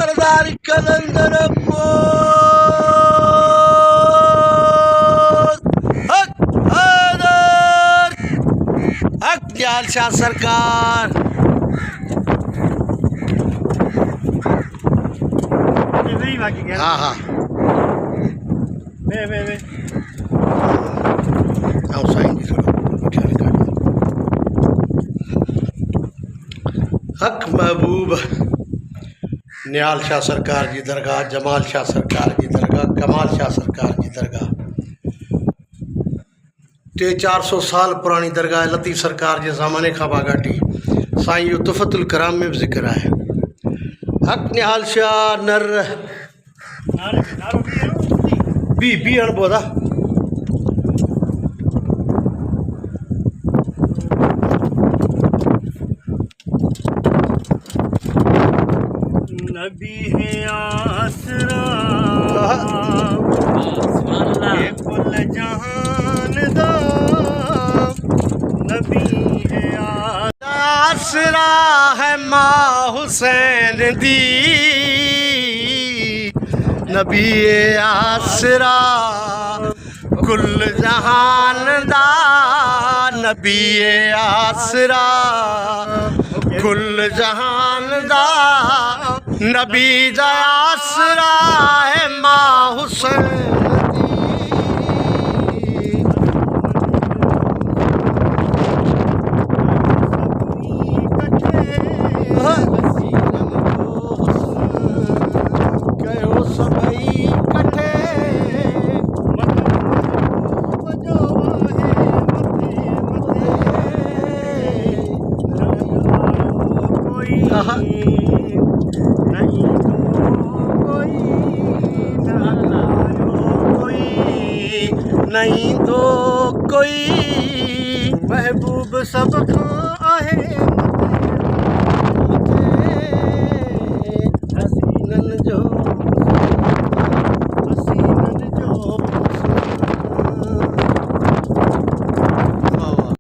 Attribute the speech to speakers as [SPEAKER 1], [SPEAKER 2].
[SPEAKER 1] सरदार कलंदर हक हैदर हक निहाल शाह सरकार। हाँ हाँ हक महबूब निहाल शाह सरकार जी दरगाह, जमाल शाह सरकार जी दरगाह, कमाल शाह सरकार जी दरगाह। 400 साल पुरानी दरगाह लतीफ़ सरकार जे ज़माने खां बागाटी साईं जो तुफ़तुल कराम में भी ज़िक्र है। हक निहाल शाह नर बी अणबोदा
[SPEAKER 2] नबी है आसरा ये कुल जहान दा, नबी है
[SPEAKER 1] आसरा है माँ हुसैन दी, नबी आसरा कुल जहान दा, नबी आसरा कुल जहान दा, नबी दा आसरा है माँ हुसैन नहीं तो कोई
[SPEAKER 2] महबूब सब खां आहे।